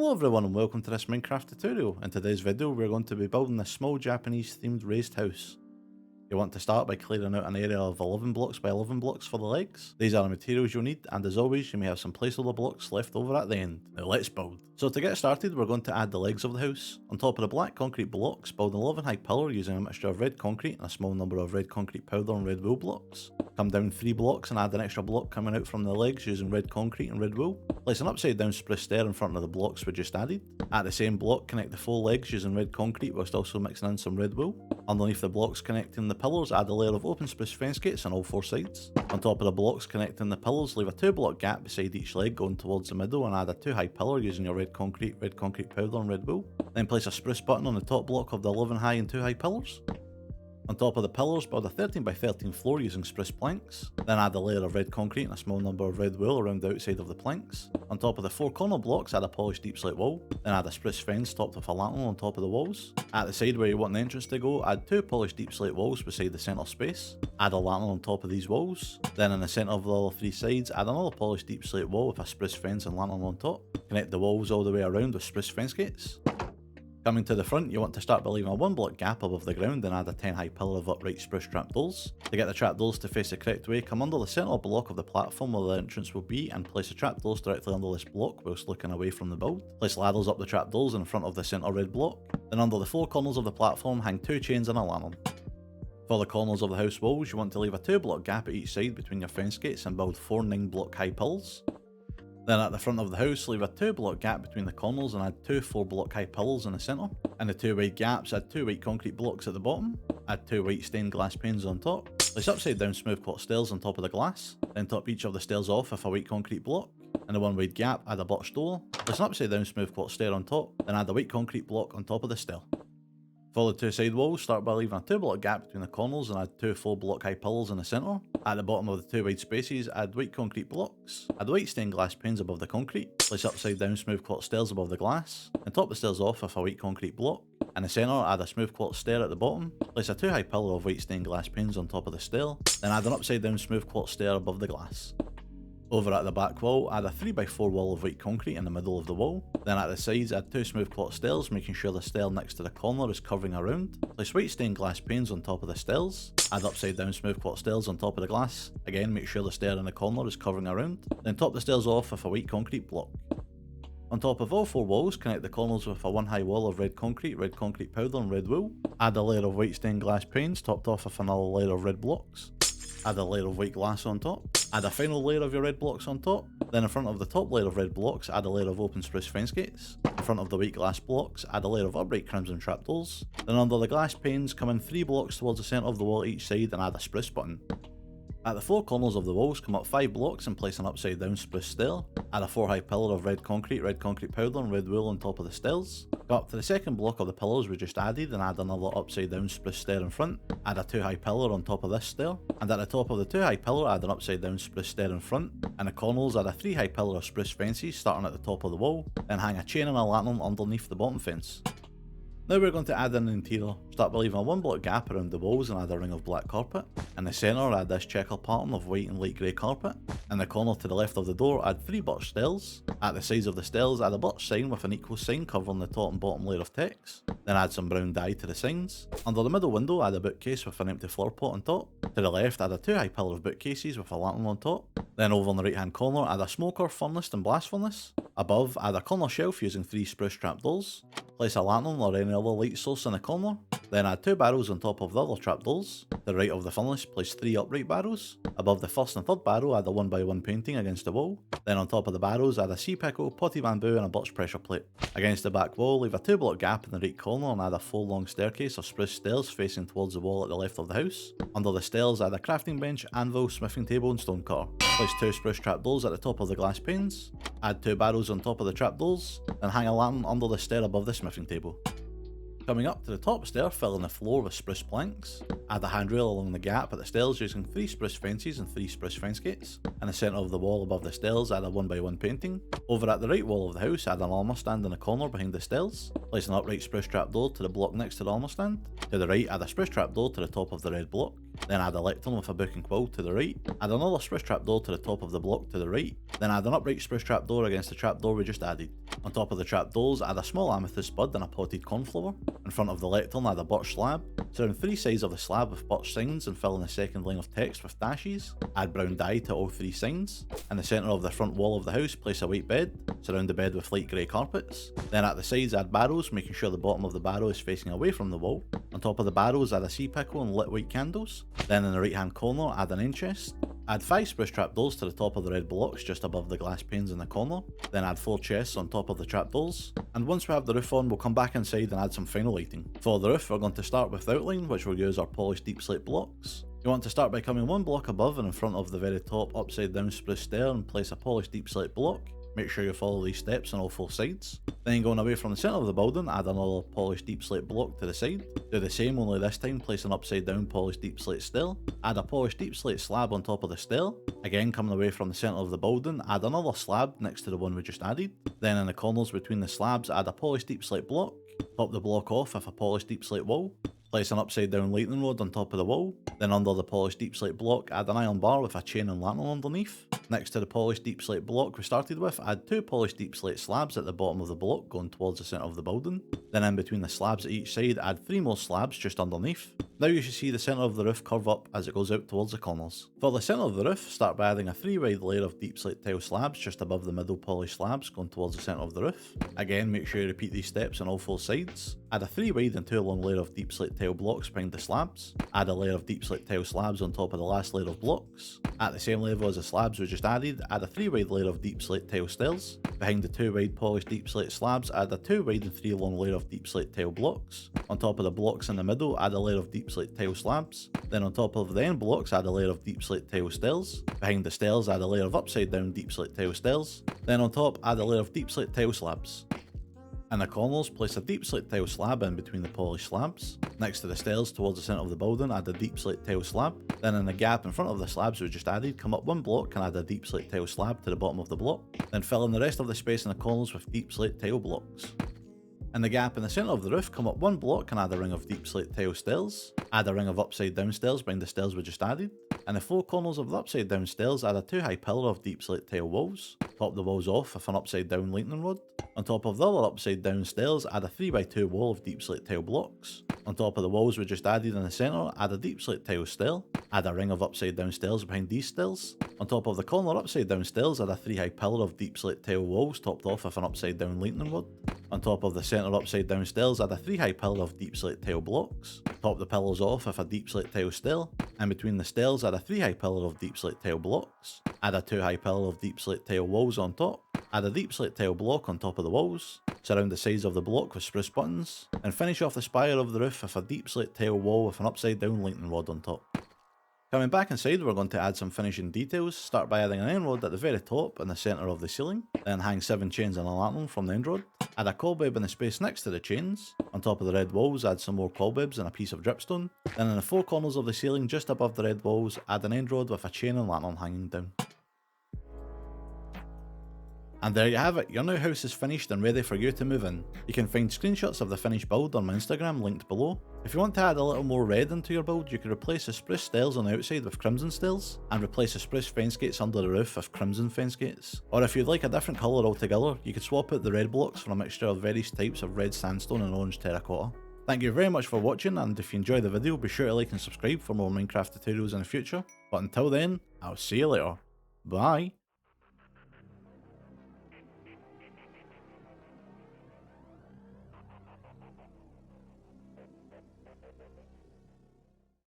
Hello everyone and welcome to this Minecraft tutorial. In today's video we're going to be building a small Japanese themed raised house. You want to start by clearing out an area of 11 blocks by 11 blocks for the legs. These are the materials you'll need, and as always you may have some placeholder blocks left over at the end. Now let's build. So to get started we're going to add the legs of the house. On top of the black concrete blocks, build an 11 high pillar using a mixture of red concrete and a small number of red concrete powder and red wool blocks. Come down 3 blocks and add an extra block coming out from the legs using red concrete and red wool. Place an upside down spruce stair in front of the blocks we just added. At the same block connect the 4 legs using red concrete whilst also mixing in some red wool. Underneath the blocks connecting the pillars add a layer of open spruce fence gates on all 4 sides. On top of the blocks connecting the pillars leave a 2 block gap beside each leg going towards the middle and add a 2 high pillar using your red concrete powder and red wool. Then place a spruce button on the top block of the 11 high and 2 high pillars. On top of the pillars, build a 13 by 13 floor using spruce planks. Then add a layer of red concrete and a small number of red wool around the outside of the planks. On top of the 4 corner blocks, add a polished deep slate wall. Then add a spruce fence topped with a lantern on top of the walls. At the side where you want the entrance to go, add 2 polished deep slate walls beside the centre space. Add a lantern on top of these walls. Then in the centre of the other 3 sides, add another polished deep slate wall with a spruce fence and lantern on top. Connect the walls all the way around with spruce fence gates. Coming to the front, you want to start by leaving a 1 block gap above the ground and add a 10 high pillar of upright spruce trapdoors. To get the trapdoors to face the correct way, come under the centre block of the platform where the entrance will be and place the trapdoors directly under this block whilst looking away from the build. Place ladders up the trapdoors in front of the centre red block. Then under the 4 corners of the platform, hang 2 chains and a lantern. For the corners of the house walls, you want to leave a 2 block gap at each side between your fence gates and build 4 9 block high pillars. Then at the front of the house, leave a 2 block gap between the corners and add 2 4 block high pillars in the centre. In the 2 wide gaps, add 2 white concrete blocks at the bottom. Add 2 white stained glass panes on top. Place upside down smooth quartz stairs on top of the glass. Then top each of the stairs off with a white concrete block. In the 1 wide gap, add a birch door. Place an upside down smooth quartz stair on top. Then add a white concrete block on top of the stair. For the 2 side walls, start by leaving a 2 block gap between the corners and add 2 4 block high pillars in the centre. At the bottom of the 2 wide spaces, add white concrete blocks. Add white stained glass panes above the concrete. Place upside down smooth quartz stairs above the glass. And top the stairs off with a white concrete block. In the centre, add a smooth quartz stair at the bottom. Place a 2 high pillar of white stained glass panes on top of the stair. Then add an upside down smooth quartz stair above the glass. Over at the back wall, add a 3 by 4 wall of white concrete in the middle of the wall. Then at the sides, add 2 smooth quartz stairs, making sure the stair next to the corner is curving around. Place white stained glass panes on top of the stairs. Add upside down smooth quartz stairs on top of the glass. Again, make sure the stair in the corner is curving around. Then top the stairs off with a white concrete block. On top of all 4 walls, connect the corners with a 1 high wall of red concrete powder and red wool. Add a layer of white stained glass panes topped off with another layer of red blocks. Add a layer of white glass on top. Add a final layer of your red blocks on top. Then in front of the top layer of red blocks, add a layer of open spruce fence gates. In front of the white glass blocks, add a layer of upright crimson trapdoors. Then under the glass panes, come in 3 blocks towards the centre of the wall each side and add a spruce button. At the 4 corners of the walls, come up 5 blocks and place an upside down spruce stair. Add a 4 high pillar of red concrete powder and red wool on top of the stairs. Go up to the 2nd block of the pillars we just added and add another upside down spruce stair in front. Add a 2 high pillar on top of this stair. And at the top of the 2 high pillar, add an upside down spruce stair in front. In the corners, add a 3 high pillar of spruce fences starting at the top of the wall. Then hang a chain and a lantern underneath the bottom fence. Now we're going to add in the interior. Start by leaving a 1 block gap around the walls and add a ring of black carpet. In the centre, add this checker pattern of white and light grey carpet. In the corner to the left of the door, add 3 birch stairs. At the sides of the stairs, add a birch sign with an equal sign covering the top and bottom layer of text. Then add some brown dye to the signs. Under the middle window, add a bookcase with an empty flower pot on top. To the left, add a 2 high pillar of bookcases with a lantern on top. Then over on the right hand corner, add a smoker, furnace and blast furnace. Above, add a corner shelf using 3 spruce trapdoors. Place a lantern or any other light source in the corner. Then add 2 barrels on top of the other trapdoors. To the right of the furnace, place 3 upright barrels. Above the 1st and 3rd barrel, add a 1 by 1 painting against the wall. Then on top of the barrels, add a sea pickle, potty bamboo and a birch pressure plate. Against the back wall, leave a 2 block gap in the right corner and add a 4 long staircase of spruce stairs facing towards the wall at the left of the house. Under the stairs, add a crafting bench, anvil, smithing table and stone cutter. Place 2 spruce trapdoors at the top of the glass panes. Add 2 barrels on top of the trapdoors. Then hang a lantern under the stair above the smithing table. Coming up to the top stair, fill in the floor with spruce planks. Add a handrail along the gap at the stairs using 3 spruce fences and 3 spruce fence gates. In the centre of the wall above the stairs, add a 1 by 1 painting. Over at the right wall of the house, add an armour stand in the corner behind the stairs. Place an upright spruce trapdoor to the block next to the armour stand. To the right, add a spruce trapdoor to the top of the red block. then add a lectern with a book and quill to the right, add another spruce trapdoor to the top of the block to the right, then add an upright spruce trapdoor against the trapdoor we just added. On top of the trapdoors, add a small amethyst bud and a potted cornflower. In front of the lectern, add a birch slab. Surround 3 sides of the slab with birch signs and fill in the second line of text with dashes. Add brown dye to all 3 signs. In the centre of the front wall of the house, place a white bed. Surround the bed with light grey carpets. Then at the sides, add barrows, making sure the bottom of the barrow is facing away from the wall. On top of the barrows, add a sea pickle and lit white candles. Then in the right hand corner, add an end chest. Add 5 spruce trapdoors to the top of the red blocks just above the glass panes in the corner. Then add 4 chests on top of the trapdoors. And once we have the roof on, we'll come back inside and add some final lighting. For the roof, we're going to start with the outline, which will use our polished deep slate blocks. You want to start by coming 1 block above and in front of the very top upside down spruce stair and place a polished deep slate block. Make sure you follow these steps on all 4 sides. Then going away from the centre of the building, add another polished deep slate block to the side. Do the same, only this time place an upside down polished deep slate stair. Add a polished deep slate slab on top of the stair. Again, coming away from the centre of the building, add another slab next to the one we just added. Then in the corners between the slabs, add a polished deep slate block. Top the block off with a polished deep slate wall. Place an upside down lightning rod on top of the wall. Then under the polished deep slate block, add an iron bar with a chain and lantern underneath. Next to the polished deep slate block we started with, add 2 polished deep slate slabs at the bottom of the block going towards the centre of the building. Then in between the slabs at each side, add 3 more slabs just underneath. Now you should see the centre of the roof curve up as it goes out towards the corners. For the centre of the roof, start by adding a 3 wide layer of deep slate tile slabs just above the middle polished slabs going towards the centre of the roof. Again, make sure you repeat these steps on all 4 sides. Add a 3 wide and 2 long layer of deep slate tile blocks behind the slabs. Add a layer of deep slate tile slabs on top of the last layer of blocks. At the same level as the slabs we just added, add a 3 wide layer of deep slate tile stairs. Behind the 2 wide polished deep slate slabs, add a 2 wide and 3 long layer of deep slate tile blocks. On top of the blocks in the middle, add a layer of deep slate tile slabs. Then on top of the end blocks, add a layer of deep slate tile stairs. Behind the stairs, add a layer of upside down deep slate tile stairs. Then on top, add a layer of deep slate tile slabs. In the corners, place a deep slate tile slab in between the polished slabs. Next to the stairs towards the centre of the building, add a deep slate tile slab. Then in the gap in front of the slabs we just added, come up 1 block and add a deep slate tile slab to the bottom of the block. Then fill in the rest of the space in the corners with deep slate tile blocks. In the gap in the centre of the roof, come up 1 block and add a ring of deep slate tile stairs. Add a ring of upside down stairs behind the stairs we just added. In the 4 corners of the upside down stairs, add a 2 high pillar of deep slate tile walls. Top the walls off with an upside down lightning rod. On top of the other upside down stairs, add a 3x2 wall of deep slate tile blocks. On top of the walls we just added in the centre, add a deep slate tile stair. Add a ring of upside down stairs behind these stairs. On top of the corner upside down stairs, add a 3 high pillar of deep slate tile walls topped off with an upside down lightning rod. On top of the centre upside down stairs, add a 3 high pillar of deep slate tile blocks. Top the pillars off with a deep slate tile stair. And between the stairs, add a 3 high pillar of deep slate tile blocks. Add a 2 high pillar of deep slate tile walls on top. Add a deep slate tile block on top of the walls. Surround the sides of the block with spruce buttons. And finish off the spire of the roof with a deep slate tile wall with an upside down lightning rod on top. Coming back inside, we're going to add some finishing details. Start by adding an end rod at the very top in the centre of the ceiling. Then hang 7 chains and a lantern from the end rod. Add a cobweb in the space next to the chains. On top of the red walls, add some more cobwebs and a piece of dripstone. Then in the 4 corners of the ceiling just above the red walls, add an end rod with a chain and lantern hanging down. And there you have it, your new house is finished and ready for you to move in. You can find screenshots of the finished build on my Instagram linked below. If you want to add a little more red into your build, you can replace the spruce stairs on the outside with crimson stairs, and replace the spruce fence gates under the roof with crimson fence gates. Or if you'd like a different colour altogether, you could swap out the red blocks for a mixture of various types of red sandstone and orange terracotta. Thank you very much for watching, and if you enjoyed the video, be sure to like and subscribe for more Minecraft tutorials in the future. But until then, I'll see you later. Bye!